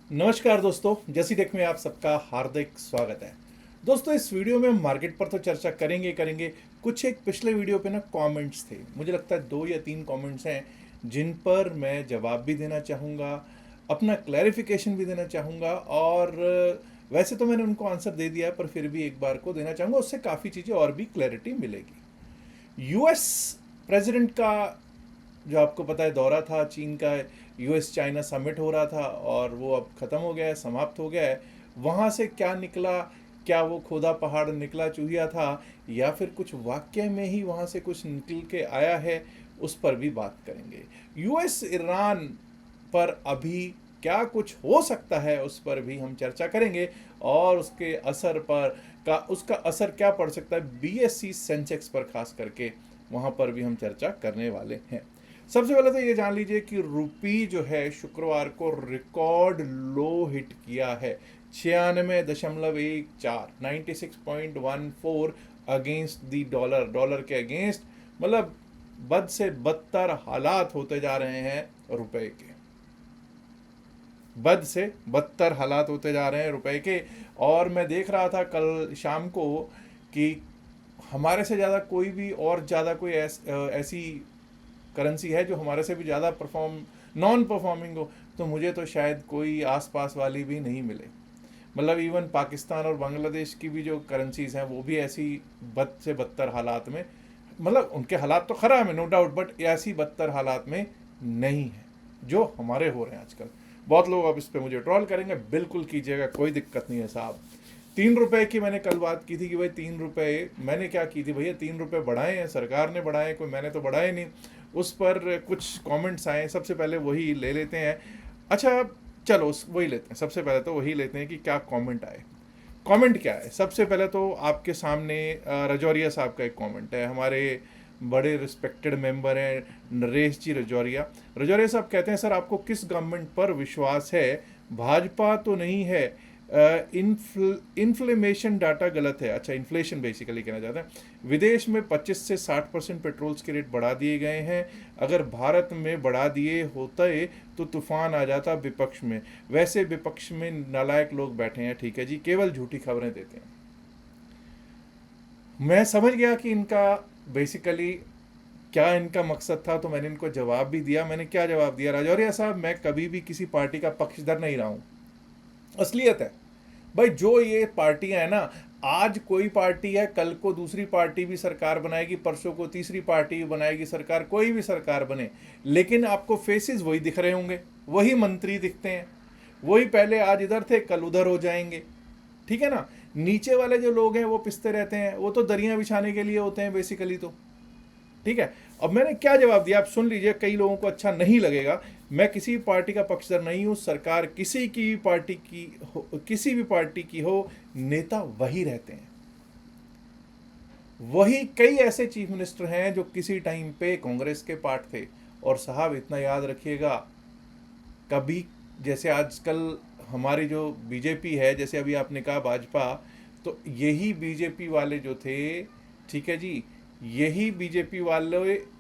नमस्कार दोस्तों, जैसी टेक में आप सबका हार्दिक स्वागत है। दोस्तों, इस वीडियो में हम मार्केट पर तो चर्चा करेंगे। कुछ एक पिछले वीडियो पे ना कमेंट्स थे, मुझे लगता है 2 या 3 कमेंट्स हैं जिन पर मैं जवाब भी देना चाहूँगा, अपना क्लैरिफिकेशन भी देना चाहूँगा। और वैसे तो मैंने उनको आंसर दे दिया है, पर फिर भी एक बार को देना चाहूँगा, उससे काफ़ी चीज़ें और भी क्लैरिटी मिलेगी। यूएस प्रेसिडेंट का जो आपको पता है दौरा था चीन का, यूएस चाइना समिट हो रहा था और वो अब ख़त्म हो गया है, समाप्त हो गया है। वहाँ से क्या निकला, क्या वो खोदा पहाड़ निकला चूहिया था, या फिर कुछ वाकई में ही वहाँ से कुछ निकल के आया है, उस पर भी बात करेंगे। यूएस ईरान पर अभी क्या कुछ हो सकता है उस पर भी हम चर्चा करेंगे, और उसके असर पर उसका असर क्या पड़ सकता है बीएससी सेंसेक्स पर, खास करके वहाँ पर भी हम चर्चा करने वाले हैं। सबसे पहले तो ये जान लीजिए कि रुपी जो है शुक्रवार को रिकॉर्ड लो हिट किया है, 96.14, 96.14 अगेंस्ट दी डॉलर। डॉलर के अगेंस्ट, मतलब बद से बदतर हालात होते जा रहे हैं रुपए के, बद से बदतर हालात होते जा रहे हैं रुपए के। और मैं देख रहा था कल शाम को कि हमारे से ज़्यादा कोई भी और ज़्यादा कोई ऐसी करेंसी है जो हमारे से भी ज़्यादा परफॉर्म नॉन परफॉर्मिंग हो, तो मुझे तो शायद कोई आसपास वाली भी नहीं मिले। मतलब इवन पाकिस्तान और बांग्लादेश की भी जो करेंसीज हैं वो भी ऐसी बद से बदतर हालात में, मतलब उनके हालात तो ख़राब है नो डाउट, बट ऐसी बदतर हालात में नहीं है जो हमारे हो रहे हैं आजकल। बहुत लोग अब इस पर मुझे ट्रॉल करेंगे, बिल्कुल कीजिएगा, कोई दिक्कत नहीं है साहब। 3 रुपए की मैंने कल बात की थी कि भाई 3 रुपए मैंने क्या की थी भैया, 3 रुपए बढ़ाए हैं सरकार ने, बढ़ाए, कोई मैंने तो बढ़ाए नहीं। उस पर कुछ कमेंट्स आए, सबसे पहले वही ले लेते हैं। अच्छा, चलो वही लेते हैं, सबसे पहले तो वही लेते हैं कि क्या कमेंट आए। कमेंट क्या है, सबसे पहले तो आपके सामने रजौरिया साहब का एक कमेंट है, हमारे बड़े रिस्पेक्टेड मेंबर हैं नरेश जी रजौरिया। रजौरिया साहब कहते हैं, सर आपको किस गवर्नमेंट पर विश्वास है, भाजपा तो नहीं है। इन्फ्लेमेशन डाटा गलत है। अच्छा, इन्फ्लेशन बेसिकली कहना चाहते हैं। विदेश में 25 से 60% पेट्रोल्स के रेट बढ़ा दिए गए हैं, अगर भारत में बढ़ा दिए होते तो तूफान आ जाता विपक्ष में। वैसे विपक्ष में नालायक लोग बैठे हैं, ठीक है जी, केवल झूठी खबरें देते हैं। मैं समझ गया कि इनका बेसिकली क्या इनका मकसद था, तो मैंने इनको जवाब भी दिया। मैंने क्या जवाब दिया, राजौरिया साहब मैं कभी भी किसी पार्टी का पक्षधर नहीं रहा हूँ, असलियत है भाई। जो ये पार्टियां हैं ना, आज कोई पार्टी है, कल को दूसरी पार्टी भी सरकार बनाएगी, परसों को तीसरी पार्टी भी बनाएगी सरकार, कोई भी सरकार बने, लेकिन आपको फेसेस वही दिख रहे होंगे, वही मंत्री दिखते हैं, वही पहले आज इधर थे कल उधर हो जाएंगे, ठीक है ना। नीचे वाले जो लोग हैं वो पिसते रहते हैं, वो तो दरियां बिछाने के लिए होते हैं बेसिकली, तो ठीक है। अब मैंने क्या जवाब दिया आप सुन लीजिए, कई लोगों को अच्छा नहीं लगेगा। मैं किसी भी पार्टी का पक्षधर नहीं हूं, सरकार किसी की भी पार्टी की हो, किसी भी पार्टी की हो, नेता वही रहते हैं। वही कई ऐसे चीफ मिनिस्टर हैं जो किसी टाइम पे कांग्रेस के पार्ट थे। और साहब इतना याद रखिएगा, कभी जैसे आजकल हमारी जो बीजेपी है, जैसे अभी आपने कहा भाजपा, तो यही बीजेपी वाले जो थे, ठीक है जी, यही बीजेपी वाले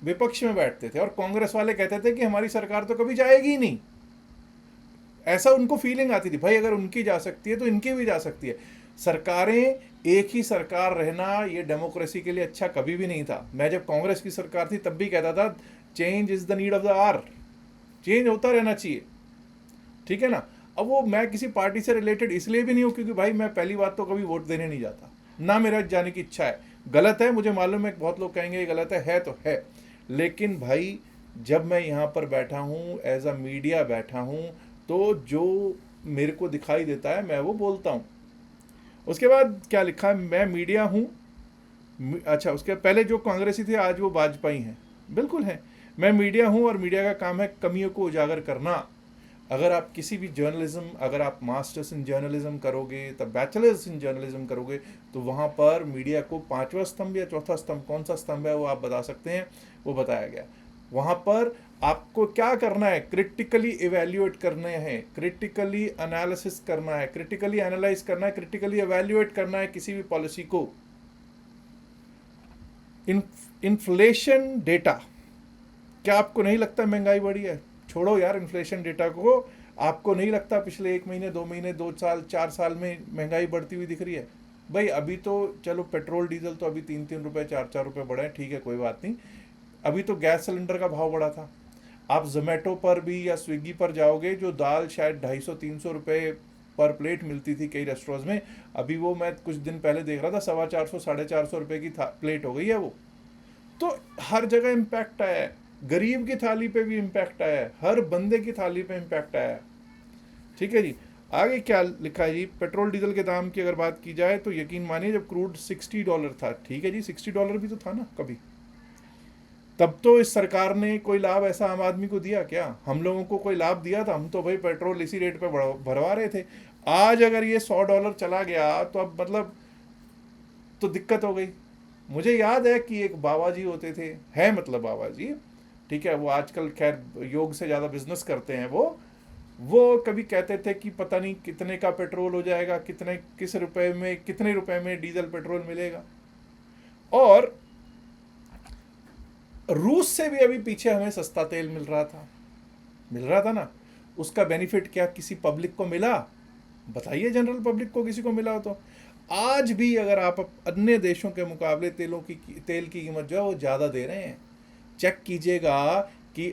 विपक्ष में बैठते थे और कांग्रेस वाले कहते थे कि हमारी सरकार तो कभी जाएगी ही नहीं। ऐसा उनको फीलिंग आती थी, भाई अगर उनकी जा सकती है तो इनकी भी जा सकती है। सरकारें एक ही सरकार रहना ये डेमोक्रेसी के लिए अच्छा कभी भी नहीं था। मैं जब कांग्रेस की सरकार थी तब भी कहता था change is the need of the hour, change होता रहना चाहिए, ठीक है ना। अब वो मैं किसी पार्टी से रिलेटेड इसलिए भी नहीं हूँ क्योंकि भाई मैं पहली बात तो कभी वोट देने नहीं जाता, ना मेरा जाने की इच्छा है। गलत है, मुझे मालूम है, बहुत लोग कहेंगे ये गलत है तो है, लेकिन भाई जब मैं यहाँ पर बैठा हूँ एज अ मीडिया बैठा हूँ, तो जो मेरे को दिखाई देता है मैं वो बोलता हूँ। उसके बाद क्या लिखा है, मैं मीडिया हूँ। अच्छा, उसके पहले जो कांग्रेसी थे आज वो भाजपाई हैं, बिल्कुल है। मैं मीडिया हूँ और मीडिया का काम है कमियों को उजागर करना। अगर आप किसी भी जर्नलिज्म, अगर आप मास्टर्स इन जर्नलिज्म करोगे, तब बैचलर्स इन जर्नलिज्म करोगे, तो वहाँ पर मीडिया को पांचवा स्तंभ या चौथा स्तंभ, कौन सा स्तंभ है वो आप बता सकते हैं, वो बताया गया। वहाँ पर आपको क्या करना है, क्रिटिकली इवेल्युएट करने हैं, क्रिटिकली एनालिसिस करना है, क्रिटिकली एनालाइज करना है, क्रिटिकली इवेल्युएट करना है किसी भी पॉलिसी को। इन्फ्लेशन डेटा, क्या आपको नहीं लगता महंगाई बढ़ी है? छोड़ो यार इन्फ्लेशन डेटा को, आपको नहीं लगता पिछले 1 महीने 2 महीने 2 साल 4 साल में महंगाई बढ़ती हुई दिख रही है? भाई अभी तो चलो पेट्रोल डीजल तो अभी 3-3 रुपए 4-4 रुपए बढ़े हैं, ठीक है कोई बात नहीं। अभी तो गैस सिलेंडर का भाव बढ़ा था। आप जोमेटो पर भी या स्विगी पर जाओगे, जो दाल शायद 250-300 रुपए पर प्लेट मिलती थी कई रेस्टोरेंट्स में, अभी वो मैं कुछ दिन पहले देख रहा था 450 450 रुपए की प्लेट हो गई है वो। तो हर जगह इम्पैक्ट आया है, गरीब की थाली पे भी इम्पैक्ट आया है, हर बंदे की थाली पे इम्पैक्ट आया है। ठीक है जी। आगे क्या लिखा है जी, पेट्रोल डीजल के दाम की अगर बात की जाए तो यकीन मानिए जब क्रूड $60 था, ठीक है जी, $60 भी तो था ना कभी, तब तो इस सरकार ने कोई लाभ ऐसा आम आदमी को दिया क्या? हम लोगों को कोई लाभ दिया था? हम तो भाई पेट्रोल इसी रेट पे भरवा रहे थे। आज अगर ये $100 चला गया तो अब मतलब तो दिक्कत हो गई। मुझे याद है कि एक बाबा जी होते थे, है मतलब बाबा जी, ठीक है, वो आजकल खैर योग से ज़्यादा बिजनेस करते हैं। वो कभी कहते थे कि पता नहीं कितने का पेट्रोल हो जाएगा, कितने रुपए में डीजल पेट्रोल मिलेगा। और रूस से भी अभी पीछे हमें सस्ता तेल मिल रहा था ना। उसका बेनिफिट क्या किसी पब्लिक को मिला? बताइए, जनरल पब्लिक को किसी को मिला हो तो? आज भी अगर आप अन्य देशों के मुकाबले तेल की कीमत जो है वो ज़्यादा दे रहे हैं। चेक कीजिएगा कि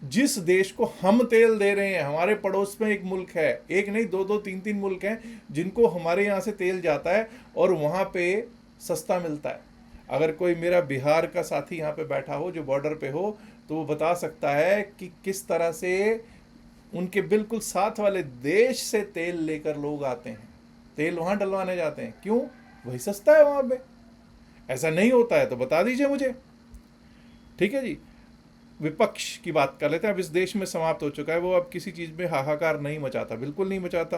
जिस देश को हम तेल दे रहे हैं, हमारे पड़ोस में एक मुल्क है, एक नहीं दो दो तीन तीन मुल्क हैं जिनको हमारे यहाँ से तेल जाता है और वहाँ पे सस्ता मिलता है। अगर कोई मेरा बिहार का साथी यहाँ पे बैठा हो जो बॉर्डर पे हो, तो वो बता सकता है कि किस तरह से उनके बिल्कुल साथ वाले देश से तेल लेकर लोग आते हैं, तेल वहाँ डलवाने जाते हैं। क्यों? वही सस्ता है वहाँ पे। ऐसा नहीं होता है तो बता दीजिए मुझे। ठीक है जी। विपक्ष की बात कर लेते हैं। अब इस देश में समाप्त हो चुका है, वो अब किसी चीज़ में हाहाकार नहीं मचाता, बिल्कुल नहीं मचाता।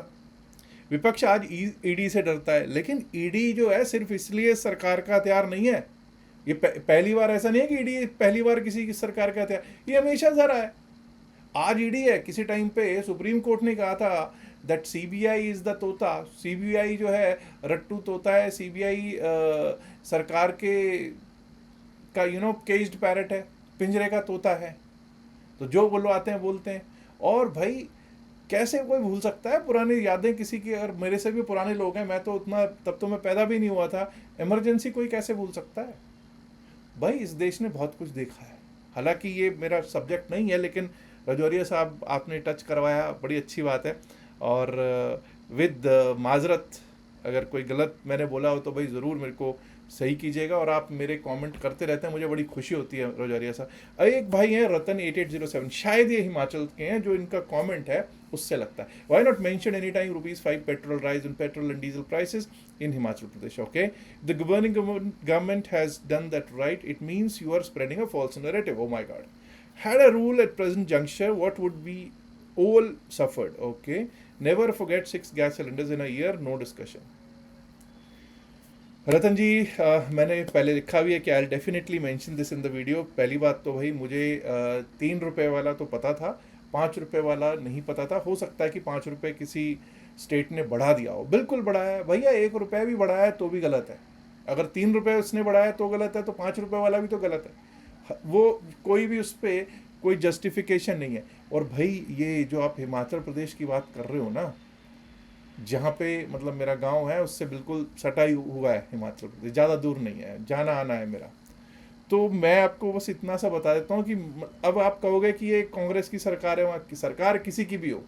विपक्ष आज ईडी से डरता है, लेकिन ईडी जो है सिर्फ इसलिए सरकार का हथियार नहीं है। ये पहली बार ऐसा नहीं है कि ईडी पहली बार किसी की सरकार का हथियार, ये हमेशा से रहा है। आज ईडी है, किसी टाइम पे सुप्रीम कोर्ट ने कहा था दैट सीबीआई इज द तोता। सीबीआई जो है रट्टू तोता है, सीबीआई सरकार के का केज्ड पैरट है, पिंजरे का तोता है, तो जो बुलवाते हैं बोलते हैं। और भाई कैसे कोई भूल सकता है पुरानी यादें किसी की? अगर मेरे से भी पुराने लोग हैं, मैं तो उतना, तब तो मैं पैदा भी नहीं हुआ था, इमरजेंसी कोई कैसे भूल सकता है? भाई इस देश ने बहुत कुछ देखा है। हालांकि ये मेरा सब्जेक्ट नहीं है, लेकिन रजौरिया साहब आपने टच करवाया, बड़ी अच्छी बात है। और विद माजरत अगर कोई गलत मैंने बोला हो तो भाई ज़रूर मेरे को सही कीजिएगा। और आप मेरे कमेंट करते रहते हैं, मुझे बड़ी खुशी होती है रजौरिया साहब। एक भाई हैं रतन 8807, शायद ये हिमाचल के हैं, जो इनका कमेंट है उससे लगता है, why not mention any time ₹5 petrol rise in petrol and diesel prices in Himachal Pradesh? Okay, the governing government has done that right. It means you are spreading a false narrative. Oh my god. Had a rule at present juncture, what would be all suffered? Okay, never forget 6 gas cylinders in a year, no discussion. रतन जी, मैंने पहले लिखा भी है कि I definitely mention this in the video. पहली बात तो भाई मुझे 3 रुपए वाला तो पता था, 5 रुपए वाला नहीं पता था। हो सकता है कि 5 रुपए किसी स्टेट ने बढ़ा दिया हो, बिल्कुल बढ़ाया है भैया, 1 रुपया भी बढ़ाया है तो भी गलत है। अगर 3 रुपए उसने बढ़ाया तो गलत है, तो 5 रुपए वाला भी तो गलत है। वो कोई भी उस पर कोई जस्टिफिकेशन नहीं है। और भाई ये जो आप हिमाचल प्रदेश की बात कर रहे हो ना, जहाँ पे मतलब मेरा गांव है उससे बिल्कुल सटा ही हुआ है हिमाचल प्रदेश, ज़्यादा दूर नहीं है, जाना आना है मेरा। तो मैं आपको बस इतना सा बता देता हूँ कि अब आप कहोगे कि ये कांग्रेस की सरकार है, वहाँ की सरकार किसी की भी हो,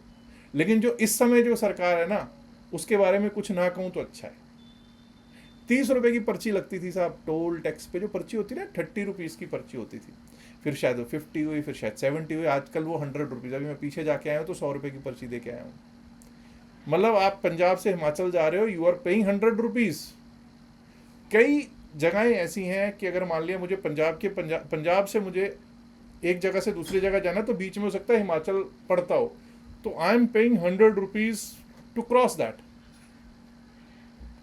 लेकिन जो इस समय जो सरकार है ना, उसके बारे में कुछ ना कहूँ तो अच्छा है। 30 रुपए की पर्ची लगती थी साहब, टोल टैक्स पे जो पर्ची होती है ना, 30 रुपीज़ की पर्ची होती थी, फिर शायद वो 50 हुई, फिर शायद 70 हुई, आजकल वो 100 रुपीज़। अभी मैं पीछे जाके आया हूँ तो 100 रुपए की पर्ची दे के आया हूँ। मतलब आप पंजाब से हिमाचल जा रहे हो, यू आर पेइंग 100 रुपीज़। कई जगहें ऐसी हैं कि अगर मान लिया मुझे पंजाब से मुझे एक जगह से दूसरी जगह जाना, तो बीच में हो सकता है हिमाचल पड़ता हो, तो I am paying 100 rupees to cross that.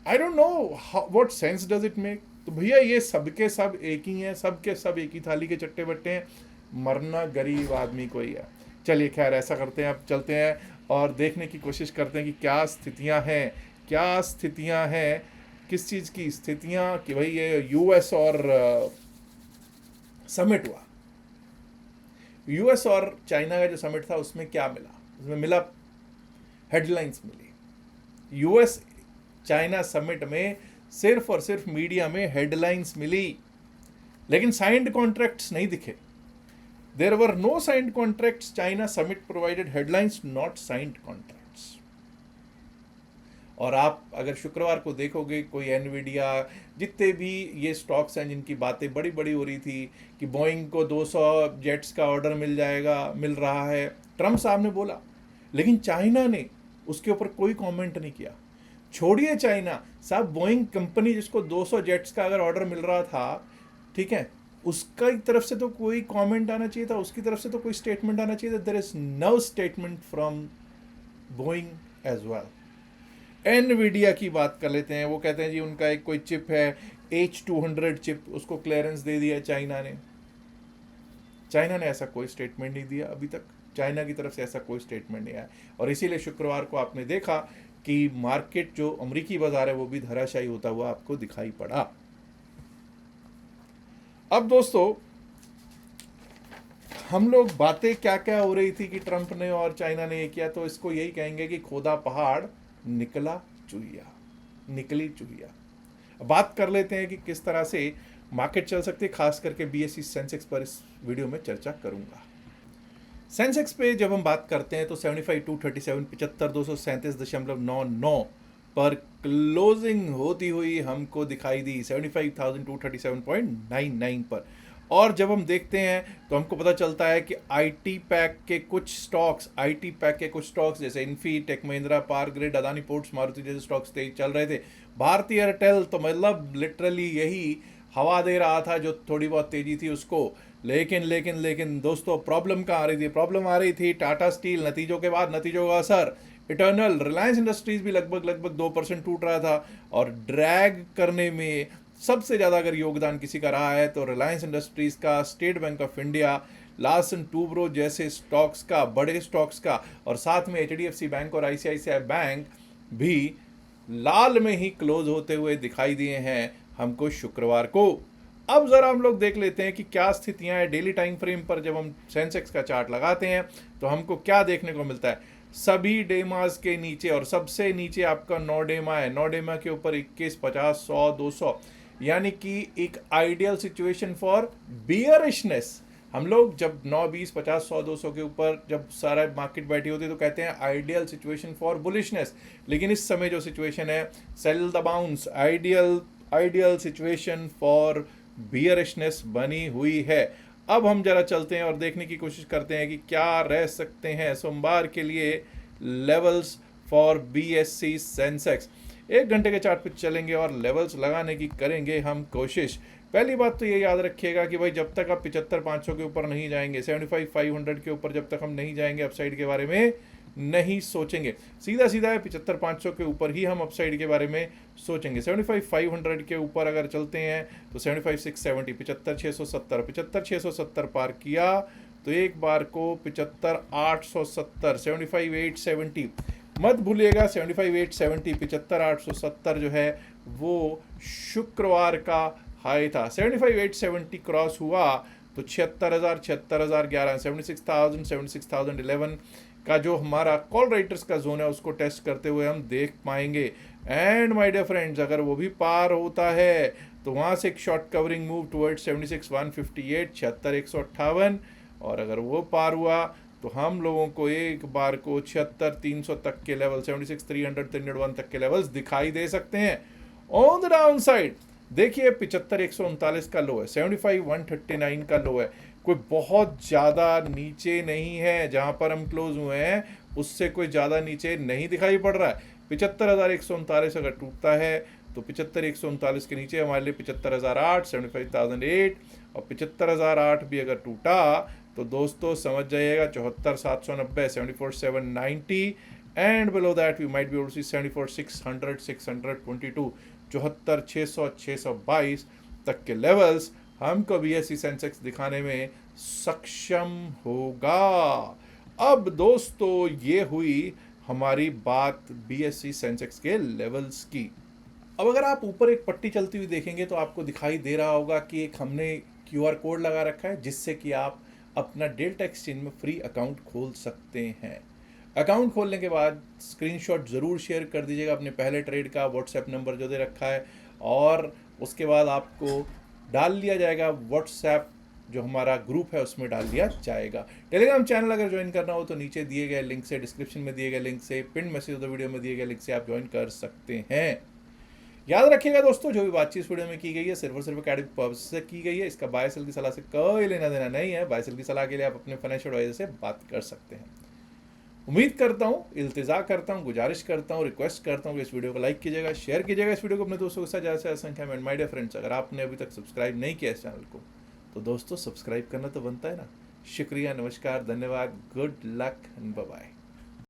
I don't know what sense does it make. तो भैया ये सबके सब एक ही हैं, सबके सब एक ही थाली के चट्टे बट्टे हैं, मरना गरीब आदमी को ही है। चलिए खैर, ऐसा करते हैं, अब चलते हैं और देखने की कोशिश करते हैं कि क्या स्थितियां हैं, किस चीज़ की स्थितियां, कि भाई ये यूएस और समिट हुआ, यूएस और चाइना का जो समिट था उसमें क्या मिला। उसमें मिला हेडलाइंस मिली। यूएस चाइना समिट में सिर्फ और सिर्फ मीडिया में हेडलाइंस मिली, लेकिन साइंड कॉन्ट्रैक्ट्स नहीं दिखे। There were no signed contracts, China summit provided headlines, not signed contracts. और आप अगर शुक्रवार को देखोगे, कोई एनवीडिया, जितने भी ये स्टॉक्स हैं जिनकी बातें बड़ी बड़ी हो रही थी कि बोइंग को 200 जेट्स का ऑर्डर मिल रहा है, ट्रम्प साहब ने बोला, लेकिन चाइना ने उसके ऊपर कोई कमेंट नहीं किया। छोड़िए चाइना साहब, बोइंग कंपनी जिसको 200 जेट्स का अगर ऑर्डर मिल रहा था, ठीक है, उसका तरफ से तो कोई कमेंट आना चाहिए था, उसकी तरफ से तो कोई स्टेटमेंट आना चाहिए था। There is no statement from Boeing as well. Nvidia की बात कर लेते हैं। वो कहते हैं जी उनका एक कोई चिप है H200 चिप, उसको क्लियरेंस दे दिया चाइना ने। चाइना ने ऐसा कोई स्टेटमेंट नहीं दिया अभी तक, चाइना की तरफ से ऐसा कोई स्टेटमेंट नहीं आया, और इसीलिए शुक्रवार को आपने देखा कि मार्केट जो अमेरिकी बाजार है वो भी धराशायी होता हुआ आपको दिखाई पड़ा। अब दोस्तों, हम लोग बातें क्या क्या हो रही थी कि ट्रंप ने और चाइना ने ये किया, तो इसको यही कहेंगे कि खोदा पहाड़ निकला चूहिया, निकली चूहिया। बात कर लेते हैं कि किस तरह से मार्केट चल सकती है, खास करके बीएसई सेंसेक्स पर इस वीडियो में चर्चा करूंगा। सेंसेक्स पे जब हम बात करते हैं तो 75,237 75,237.99 पर क्लोजिंग होती हुई हमको दिखाई दी 75,237.99 पर। और जब हम देखते हैं तो हमको पता चलता है कि आईटी पैक के कुछ स्टॉक्स जैसे इन्फी, टेक महिंद्रा, पावर ग्रिड, अदानी पोर्ट्स, मारुति जैसे स्टॉक्स तेज चल रहे थे। भारतीय एयरटेल तो मतलब लिटरली यही हवा दे रहा था जो थोड़ी बहुत तेजी थी उसको। लेकिन दोस्तों, प्रॉब्लम कहाँ आ रही थी? प्रॉब्लम आ रही थी टाटा स्टील, नतीजों के बाद नतीजों का असर। इटर्नल, रिलायंस इंडस्ट्रीज भी लगभग 2% टूट रहा था, और ड्रैग करने में सबसे ज़्यादा अगर योगदान किसी का रहा है तो रिलायंस इंडस्ट्रीज़ का, state bank of India, Larsen Toubro जैसे स्टॉक्स का, बड़े स्टॉक्स का, और साथ में एचडीएफसी बैंक और आईसीआईसीआई बैंक भी लाल में ही क्लोज होते हुए दिखाई दिए हैं हमको शुक्रवार को। अब ज़रा हम लोग देख लेते हैं कि क्या स्थितियां हैं डेली टाइम फ्रेम पर। जब हम सेंसेक्स का चार्ट लगाते हैं तो हमको क्या देखने को मिलता है? सभी डेमास के नीचे, और सबसे नीचे आपका नोडेमा है, नोडेमा के ऊपर 21, 50, 100, 200, यानी कि एक आइडियल सिचुएशन फॉर बियरिशनेस। हम लोग जब 9, 20, 50, 100, 200 के ऊपर जब सारा मार्केट बैठी होती है तो कहते हैं आइडियल सिचुएशन फॉर बुलिशनेस, लेकिन इस समय जो सिचुएशन है, sell the bounce, ideal situation for bearishness बनी हुई है। अब हम जरा चलते हैं और देखने की कोशिश करते हैं कि क्या रह सकते हैं सोमवार के लिए लेवल्स फॉर बीएसई सेंसेक्स। 1 घंटे के चार्ट पे चलेंगे और लेवल्स लगाने की करेंगे हम कोशिश। पहली बात तो ये याद रखिएगा कि भाई जब तक आप 75,500 के ऊपर नहीं जाएंगे, 75,500 के ऊपर जब तक हम नहीं जाएंगे, अपसाइड के बारे में नहीं सोचेंगे। सीधा है 75,500 के ऊपर ही हम अपसाइड के बारे में सोचेंगे। 75,500 के ऊपर अगर चलते हैं तो 75,670, 75,670, 75,670 पार किया तो एक बार को 75,870, 75,870 मत भूलिएगा। 75,870, 75,870 जो है वो शुक्रवार का हाई था। 75,870 क्रॉस हुआ तो 76,000, 76,011, 76,000, 76,011 का जो हमारा कॉल राइटर्स का जोन है उसको टेस्ट करते हुए हम देख पाएंगे। एंड माय डियर फ्रेंड्स, अगर वो भी पार होता है तो वहाँ से एक शॉर्ट कवरिंग मूव टुवर्ड्स 76,158, 76,158, और अगर वो पार हुआ तो हम लोगों को एक बार को 76,300 तक के लेवल, 76,300, 301 तक के लेवल्स दिखाई दे सकते हैं। ऑन द डाउन साइड देखिए 75,139 का लो है, 75,139 का लो है, कोई बहुत ज़्यादा नीचे नहीं है। जहाँ पर हम क्लोज हुए हैं उससे कोई ज़्यादा नीचे नहीं दिखाई पड़ रहा है। 75,139 अगर टूटता है तो 75,139 के नीचे हमारे लिए 75,008, 75,008, और 75,008 भी अगर टूटा तो दोस्तों समझ जाइएगा 74,790, 74,790, and below that we might be able to see 74,600, 622, 74,600, 622 तक के लेवल्स हमको बीएसई सेंसेक्स दिखाने में सक्षम होगा। अब दोस्तों ये हुई हमारी बात बीएसई सेंसेक्स के लेवल्स की। अब अगर आप ऊपर एक पट्टी चलती हुई देखेंगे तो आपको दिखाई दे रहा होगा कि एक हमने क्यूआर कोड लगा रखा है जिससे कि आप अपना डेल्टा एक्सचेंज में फ्री अकाउंट खोल सकते हैं। अकाउंट खोलने के बाद स्क्रीनशॉट ज़रूर शेयर कर दीजिएगा अपने पहले ट्रेड का, व्हाट्सएप नंबर जो दे रखा है, और उसके बाद आपको डाल लिया जाएगा व्हाट्सएप जो हमारा ग्रुप है उसमें डाल दिया जाएगा। टेलीग्राम चैनल अगर ज्वाइन करना हो तो नीचे दिए गए लिंक से, डिस्क्रिप्शन में दिए गए लिंक से, pin message of the video में दिए गए लिंक से आप ज्वाइन कर सकते हैं। याद रखिएगा दोस्तों, जो भी बातचीत इस वीडियो में की गई है सिर्फ और सिर्फ एकेडमिक पर्पस से की गई है। इसका बाय सेल की सलाह से कोई लेना देना नहीं है। बाय सेल की सलाह के लिए आप अपने फाइनेंशियल एडवाइजर से बात कर सकते हैं। उम्मीद करता हूँ, इल्तिजा करता हूँ, गुजारिश करता हूँ, रिक्वेस्ट करता हूँ कि इस वीडियो को लाइक कीजिएगा, शेयर कीजिएगा इस वीडियो को अपने दोस्तों के साथ ज़्यादा से ज़्यादा संख्या में। माय डियर फ्रेंड्स, अगर आपने अभी तक सब्सक्राइब नहीं किया इस चैनल को तो दोस्तों सब्सक्राइब करना तो बनता है ना। शुक्रिया, नमस्कार, धन्यवाद, good luck and bye bye.